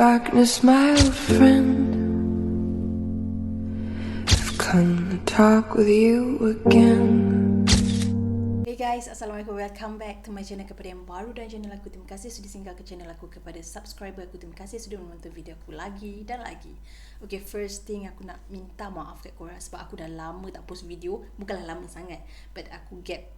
darkness, my old friend. I've come to talk with you again. Hey guys, Assalamualaikum. Welcome back to my channel. Kepada yang baru dan channel aku, terima kasih sudah singgah ke channel aku. Kepada subscriber aku, terima kasih sudah menonton video aku lagi dan lagi. Okay, first thing aku nak minta maaf kat korang sebab aku dah lama tak post video. Bukanlah lama sangat, but aku gap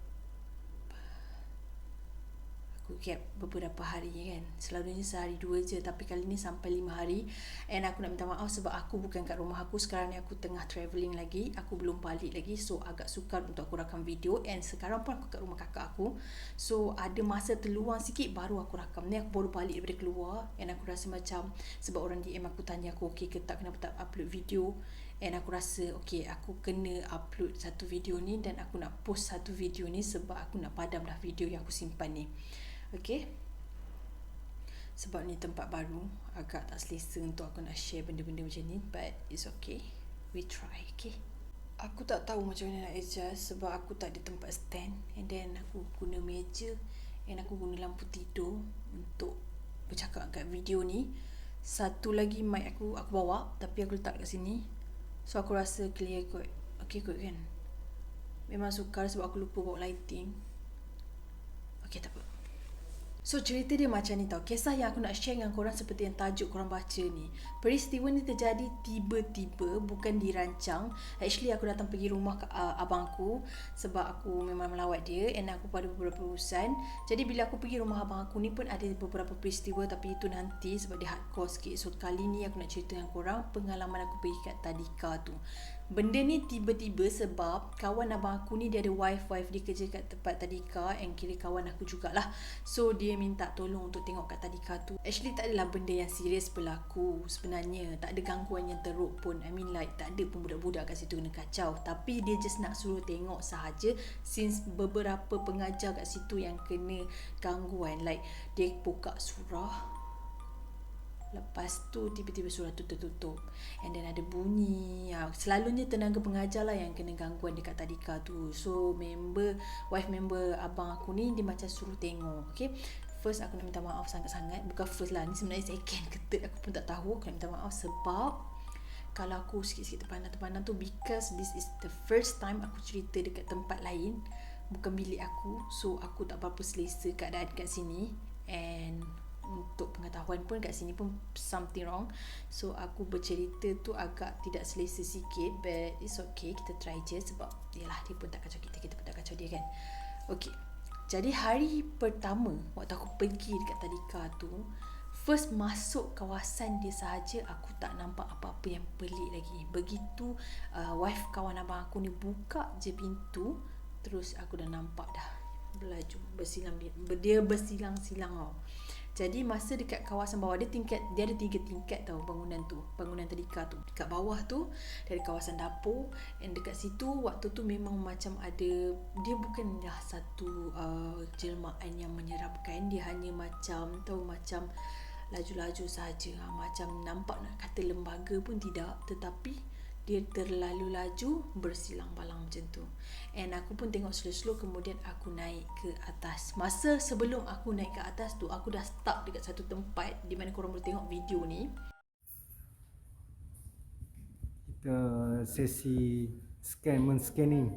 beberapa hari kan. Selalunya sehari 2 je, tapi kali ni sampai 5 hari. And aku nak minta maaf sebab aku bukan kat rumah aku. Sekarang ni aku tengah travelling lagi. Aku belum balik lagi, so agak sukar untuk aku rakam video. And sekarang pun aku kat rumah kakak aku, so ada masa terluang sikit baru aku rakam. Ni aku baru balik daripada keluar. And aku rasa macam, sebab orang DM aku tanya aku okay ke tak, kenapa tak upload video. And aku rasa okay, aku kena upload satu video ni dan aku nak post satu video ni sebab aku nak padam dah video yang aku simpan ni. Okay, sebab ni tempat baru, agak tak selesa untuk aku nak share benda-benda macam ni, but it's okay, we try. Okay, aku tak tahu macam mana nak adjust sebab aku tak ada tempat stand. And then aku guna meja, and aku guna lampu tidur untuk bercakap kat video ni. Satu lagi mic aku bawa, tapi aku letak kat sini, so aku rasa clear kot. Okay kot kan. Memang sukar sebab aku lupa bawa lighting. Okay, tak apa. So cerita dia macam ni tau. Kisah yang aku nak share dengan korang seperti yang tajuk korang baca ni. Peristiwa ni terjadi tiba-tiba, bukan dirancang. Actually aku datang pergi rumah abangku sebab aku memang melawat dia, and aku pada beberapa urusan. Jadi bila aku pergi rumah abang aku ni pun ada beberapa peristiwa, tapi itu nanti sebab dia hardcore sikit. So kali ni aku nak cerita dengan korang pengalaman aku pergi kat Tadika tu. Benda ni tiba-tiba sebab kawan abang aku ni dia ada wife dia kerja kat tempat Tadika, and kira kawan aku jugalah. So dia minta tolong untuk tengok kat Tadika tu. Actually tak adalah benda yang serius berlaku sebenarnya. Tak ada gangguan yang teruk pun. I mean like tak ada pun budak-budak kat situ kena kacau. Tapi dia just nak suruh tengok sahaja, since beberapa pengajar kat situ yang kena gangguan. Like dia buka surah, lepas tu tiba-tiba surah tu tertutup, and then ada bunyi. Selalunya tenaga pengajar lah yang kena gangguan dekat Tadika tu. So wife member abang aku ni, dia macam suruh tengok. Okay, first aku nak minta maaf sangat-sangat. Bukan first lah, ni sebenarnya second ke third, aku pun tak tahu. Aku nak minta maaf sebab kalau aku sikit-sikit terpandang tu, because this is the first time aku cerita dekat tempat lain, bukan bilik aku. So aku tak berapa selesa keadaan kat sini, and untuk pengetahuan pun kat sini pun something wrong. So aku bercerita tu agak tidak selesa sikit, but it's okay, kita try je. Sebab yalah, dia pun tak kacau kita pun tak kacau dia kan. Okay, jadi hari pertama waktu aku pergi dekat Tadika tu, first masuk kawasan dia sahaja, aku tak nampak apa-apa yang pelik lagi. Begitu wife kawan abang aku ni buka je pintu, terus aku dah nampak dah belaju dia bersilang-silang tau. Jadi masa dekat kawasan bawah, dia ada 3 tingkat tau bangunan Tadika tu. Dekat bawah tu dari kawasan dapur, and dekat situ waktu tu memang macam ada, dia bukanlah satu jelmaan yang menyeramkan. Dia hanya macam macam laju-laju saja. Macam nampak nak kata lembaga pun tidak, tetapi dia terlalu laju, bersilang balang macam tu. And aku pun tengok slow-slow, kemudian aku naik ke atas. Masa sebelum aku naik ke atas tu, aku dah stuck dekat satu tempat di mana korang boleh tengok video ni. Kita sesi men-scanning.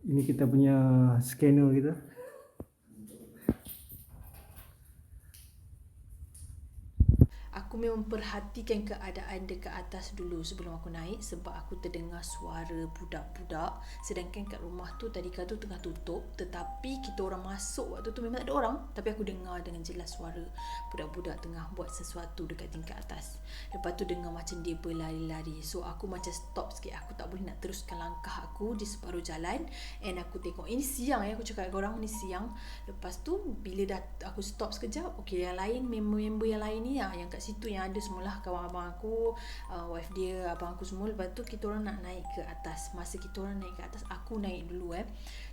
Ini kita punya scanner kita. Aku memang perhatikan keadaan dekat atas dulu sebelum aku naik, sebab aku terdengar suara budak-budak. Sedangkan kat rumah tu Tadika tu tengah tutup, tetapi kita orang masuk waktu tu memang tak ada orang, tapi aku dengar dengan jelas suara budak-budak tengah buat sesuatu dekat tingkat atas. Lepas tu dengar macam dia berlari-lari. So aku macam stop sikit, aku tak boleh nak teruskan langkah aku di separuh jalan. And aku tengok ini siang, aku cakap dengan korang ni siang. Lepas tu bila dah aku stop sekejap, okay, yang lain, member yang lain ni yang kat situ yang ada semualah kawan abang aku, wife dia, abang aku semua. Lepas tu kita orang nak naik ke atas. Masa kita orang naik ke atas, aku naik dulu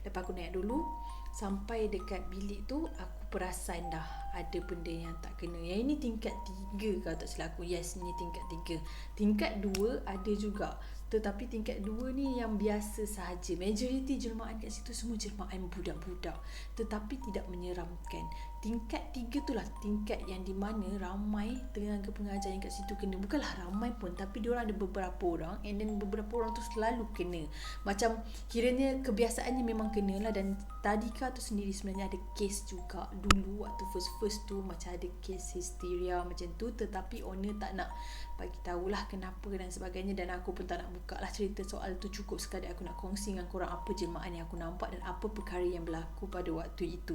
Lepas aku naik dulu, sampai dekat bilik tu, aku perasan dah ada benda yang tak kena. Yang ini tingkat 3 kalau tak silap aku. Yes, ni tingkat 3. Tingkat 2 ada juga Tetapi tingkat 2 ni yang biasa sahaja. Majoriti jelmaan kat situ semua jelmaan budak-budak, tetapi tidak menyeramkan. Tingkat 3 tu lah tingkat yang di mana ramai tenaga pengajar yang kat situ kena. Bukanlah ramai pun, tapi diorang ada beberapa orang, and then beberapa orang tu selalu kena. Macam kiranya kebiasaannya memang kena lah. Dan tadika tu sendiri sebenarnya ada kes juga dulu waktu first tu, macam ada kes histeria macam tu, tetapi owner tak nak bagi tahulah kenapa dan sebagainya, dan aku pun tak nak buka lah cerita soal tu. Cukup sekadar aku nak kongsi dengan korang apa jelmaan yang aku nampak dan apa perkara yang berlaku pada waktu itu.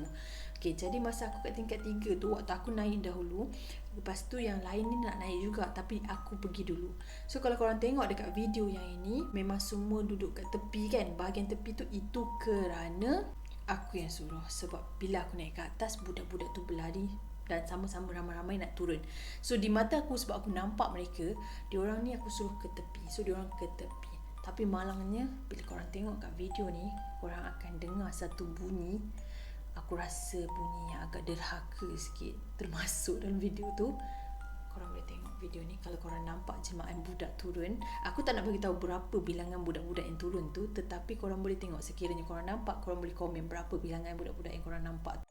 Okay, jadi masa aku kat tingkat 3 tu, waktu aku naik dahulu, lepas tu yang lain ni nak naik juga, tapi aku pergi dulu. So kalau korang tengok dekat video yang ini, memang semua duduk kat tepi kan, bahagian tepi tu, itu kerana aku yang suruh. Sebab bila aku naik ke atas, budak-budak tu berlari dan sama-sama ramai-ramai nak turun. So di mata aku, sebab aku nampak mereka, diorang ni aku suruh ke tepi. So diorang ke tepi. Tapi malangnya, bila korang tengok kat video ni, korang akan dengar satu bunyi. Aku rasa bunyi yang agak derhaka sikit termasuk dalam video tu. Korang boleh tengok video ni. Kalau korang nampak jelmaan budak turun, aku tak nak bagi tahu berapa bilangan budak-budak yang turun tu, tetapi korang boleh tengok. Sekiranya korang nampak, korang boleh komen berapa bilangan budak-budak yang korang nampak.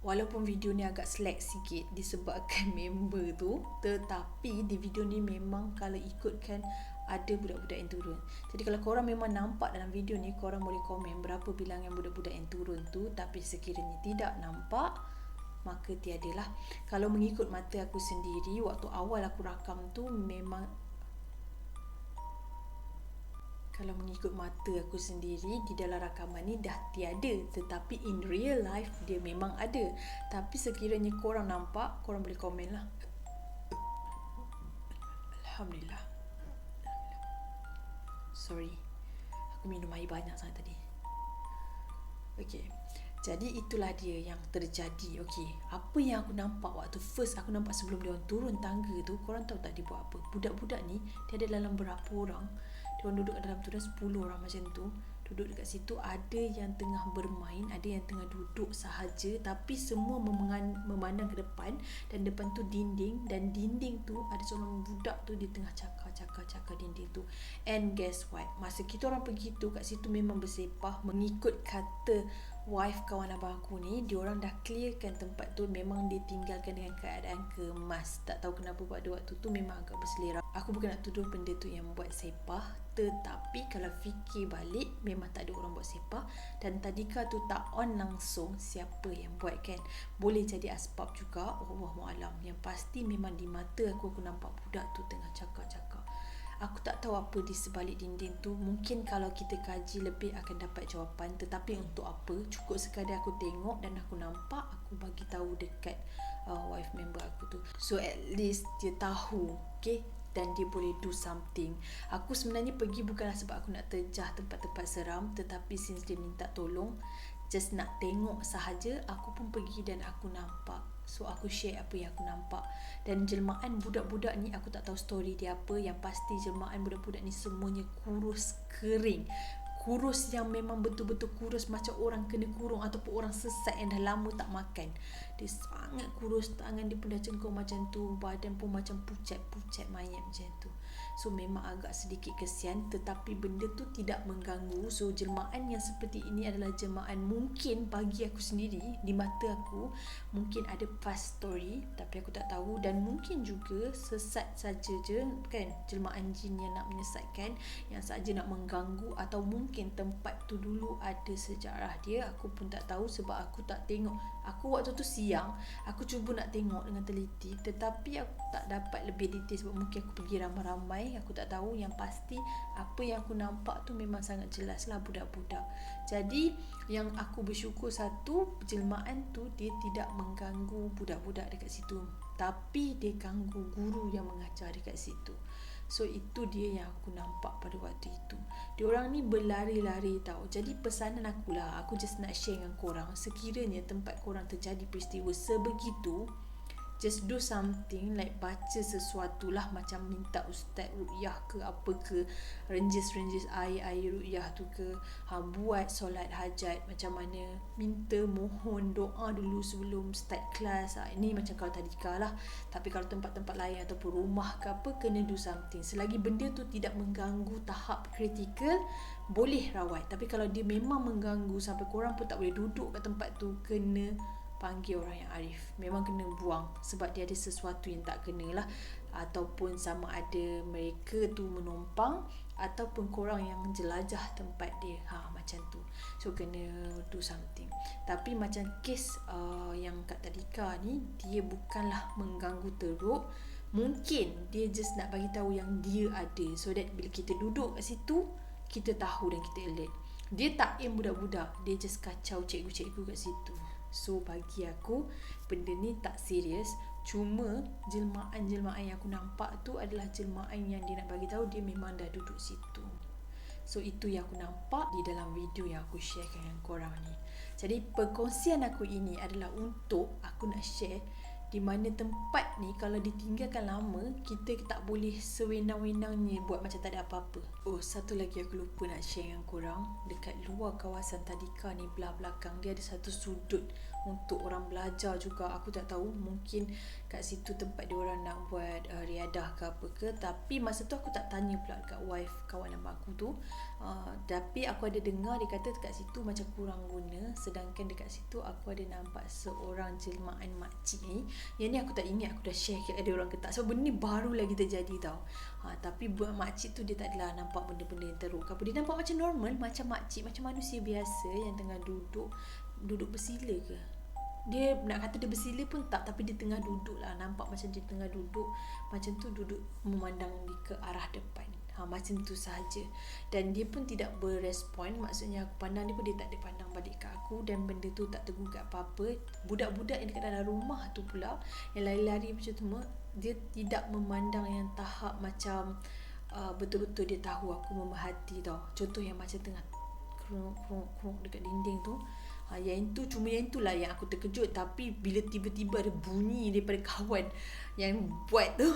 Walaupun video ni agak slack sikit disebabkan member tu, tetapi di video ni memang kalau ikutkan ada budak-budak yang turun. Jadi kalau korang memang nampak dalam video ni, korang boleh komen berapa bilangan budak-budak yang turun tu. Tapi sekiranya tidak nampak, maka tiadalah. Kalau mengikut mata aku sendiri, waktu awal aku rakam tu memang, kalau mengikut mata aku sendiri, di dalam rakaman ni dah tiada, tetapi in real life dia memang ada. Tapi sekiranya korang nampak, korang boleh komen lah. Alhamdulillah. Sorry, aku minum air banyak sangat tadi. Okay, jadi itulah dia yang terjadi. Okay, apa yang aku nampak waktu first aku nampak sebelum dia orang turun tangga tu, korang tahu tak dia buat apa? Budak-budak ni, dia ada dalam berapa orang? Dia orang duduk dalam tu dah 10 orang macam tu. Duduk dekat situ, ada yang tengah bermain, ada yang tengah duduk sahaja, tapi semua memandang ke depan, dan depan tu dinding, dan dinding tu ada seorang budak tu di tengah cakar dinding tu. And guess what? Masa kita orang pergi tu, kat situ memang bersepah. Mengikut kata wife kawan abang aku ni, diorang dah clearkan tempat tu, memang ditinggalkan dengan keadaan kemas. Tak tahu kenapa pada waktu tu memang agak berselera. Aku bukan nak tuduh benda tu yang buat sepah, tetapi kalau fikir balik, memang tak ada orang buat sepah. Dan tadika tu tak on langsung, siapa yang buat kan? Boleh jadi asbab juga, Allahualam. Yang pasti memang di mata aku nampak budak tu tengah cakar-cakar. Aku tak tahu apa di sebalik dinding tu. Mungkin kalau kita kaji lebih akan dapat jawapan. Tetapi untuk apa? Cukup sekadar aku tengok dan aku nampak, aku bagi tahu dekat wife member aku tu. So at least dia tahu, okay? Dan dia boleh do something. Aku sebenarnya pergi bukanlah sebab aku nak terjah tempat-tempat seram, tetapi since dia minta tolong, just nak tengok sahaja, aku pun pergi dan aku nampak. So aku share apa yang aku nampak. Dan jelmaan budak-budak ni, aku tak tahu story dia apa. Yang pasti jelmaan budak-budak ni semuanya kurus kering. Kurus yang memang betul-betul kurus, macam orang kena kurung ataupun orang sesat yang dah lama tak makan. Dia sangat kurus, tangan dia pun dah cengkung macam tu, badan pun macam pucat-pucat mayat macam tu. So memang agak sedikit kesian, tetapi benda tu tidak mengganggu. So jelmaan yang seperti ini adalah jelmaan mungkin bagi aku sendiri, di mata aku mungkin ada past story, tapi aku tak tahu. Dan mungkin juga sesat saja je kan, jelmaan jin yang nak menyesatkan, yang saja nak mengganggu. Atau mungkin tempat tu dulu ada sejarah dia, aku pun tak tahu sebab aku tak tengok. Aku waktu tu siang, aku cuba nak tengok dengan teliti, tetapi aku tak dapat lebih detail sebab mungkin aku pergi ramai-ramai, aku tak tahu. Yang pasti apa yang aku nampak tu memang sangat jelas lah budak-budak. Jadi yang aku bersyukur, satu, jelmaan tu dia tidak mengganggu budak-budak dekat situ, tapi dia ganggu guru yang mengajar dekat situ. So itu dia yang aku nampak pada waktu itu. Diorang ni berlari-lari tau. Jadi pesanan aku lah, aku just nak share dengan korang, sekiranya tempat korang terjadi peristiwa sebegitu, just do something, like baca sesuatu lah, macam minta ustaz ruqyah ke apa ke, renjis air ruqyah tu ke, buat solat hajat macam mana, minta mohon doa dulu sebelum start kelas. Ini macam kalau tadika lah. Tapi kalau tempat-tempat lain ataupun rumah ke apa, kena do something. Selagi benda tu tidak mengganggu tahap kritikal, boleh rawat. Tapi kalau dia memang mengganggu sampai korang pun tak boleh duduk kat tempat tu, kena panggil orang yang arif. Memang kena buang, sebab dia ada sesuatu yang tak kena lah. Ataupun sama ada mereka tu menumpang ataupun korang yang jelajah tempat dia, macam tu. So kena do something. Tapi macam kes yang kat tadika ni, dia bukanlah mengganggu teruk. Mungkin dia just nak bagi tahu yang dia ada, so that bila kita duduk kat situ, kita tahu dan kita alert. Dia tak aim budak-budak, dia just kacau cikgu-cikgu kat situ. So bagi aku, benda ni tak serius. Cuma jelmaan-jelmaan yang aku nampak tu adalah jelmaan yang dia nak bagi tahu dia memang dah duduk situ. So itu yang aku nampak di dalam video yang aku share dengan korang ni. Jadi perkongsian aku ini adalah untuk aku nak share di mana tempat ni kalau ditinggalkan lama, kita tak boleh sewenang-wenangnya buat macam tak ada apa-apa. Oh, satu lagi aku lupa nak share dengan korang. Dekat luar kawasan tadika ni, belah belakang dia ada satu sudut untuk orang belajar juga. Aku tak tahu, mungkin kat situ tempat dia orang nak buat riadah ke apa ke. Tapi masa tu aku tak tanya pula dekat wife kawan lama aku tu. Tapi aku ada dengar dia kata dekat situ macam kurang guna. Sedangkan dekat situ aku ada nampak seorang jelmaan makcik ni. Yang ni aku tak ingat aku dah share ke ada orang ke tak. Sebab benda ni baru lagi terjadi tau. Tapi buat makcik tu dia tak adalah nampak benda-benda yang teruk. Dia nampak macam normal, macam makcik, macam manusia biasa yang tengah duduk bersila ke. Dia nak kata dia bersila pun tak, tapi dia tengah duduk lah. Nampak macam dia tengah duduk, macam tu duduk memandang ke arah depan. Macam tu sahaja. Dan dia pun tidak berespon. Maksudnya aku pandang dia pun, dia tak ada pandang balik kat aku. Dan benda tu tak tergugat apa-apa. Budak-budak yang dekat dalam rumah tu pula, yang lari-lari macam tu, dia tidak memandang yang tahap macam betul-betul dia tahu aku memerhati tau. Contoh yang macam tengah krung dekat dinding tu, yang itulah yang aku terkejut. Tapi bila tiba-tiba ada bunyi daripada kawan yang buat tu,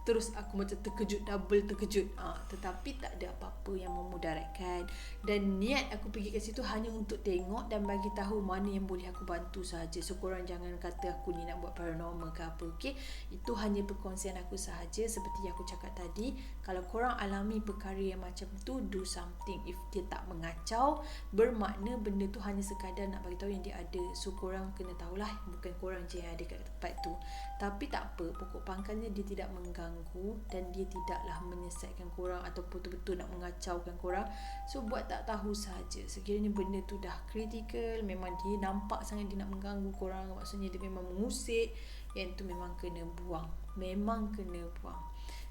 terus aku macam double terkejut. Tetapi tak ada apa-apa yang memudaratkan. Dan niat aku pergi ke situ hanya untuk tengok dan bagi tahu mana yang boleh aku bantu sahaja. So korang jangan kata aku ni nak buat paranormal ke apa, okay? Itu hanya perkongsian aku sahaja. Seperti yang aku cakap tadi, kalau korang alami perkara yang macam tu, do something. If dia tak mengacau, bermakna benda tu hanya sekadar nak bagi tahu yang dia ada. So korang kena tahulah, bukan korang je yang ada kat tempat tu. Tapi tak apa, pokok pangkalnya dia tidak mengganggu dan dia tidaklah menyesatkan korang atau betul-betul nak mengacaukan korang. So buat tak tahu sahaja. Sekiranya benda tu dah kritikal, memang dia nampak sangat dia nak mengganggu korang, maksudnya dia memang mengusik, yang tu memang kena buang. Memang kena buang.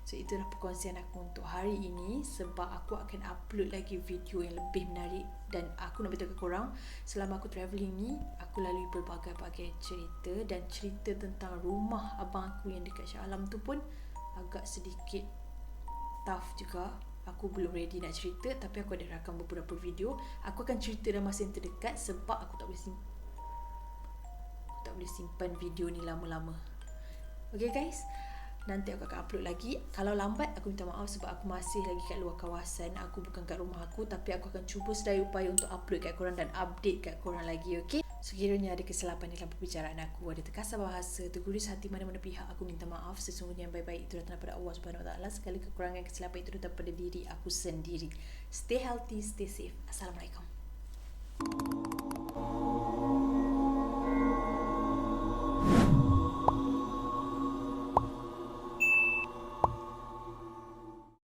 So itulah perkongsian aku untuk hari ini. Sebab aku akan upload lagi video yang lebih menarik. Dan aku nak beritahu ke korang, selama aku travelling ni, aku lalui berbagai-bagai cerita. Dan cerita tentang rumah abang aku yang dekat Shah Alam tu pun agak sedikit tough juga. Aku belum ready nak cerita, tapi aku ada rakam beberapa video. Aku akan cerita dalam masa yang terdekat, sebab aku tak boleh simpan video ni lama-lama. Okay guys, nanti aku akan upload lagi. Kalau lambat, aku minta maaf sebab aku masih lagi kat luar kawasan. Aku bukan kat rumah aku, tapi aku akan cuba sedaya upaya untuk upload kat korang dan update kat korang lagi, okay? Sekiranya ada kesilapan dalam perbicaraan aku, ada terkasar bahasa, tergurus hati mana-mana pihak, aku minta maaf. Sesungguhnya yang baik-baik itu datang daripada Allah Subhanahu Wa Taala. Segala kekurangan kesilapan itu datang daripada diri aku sendiri. Stay healthy, stay safe. Assalamualaikum.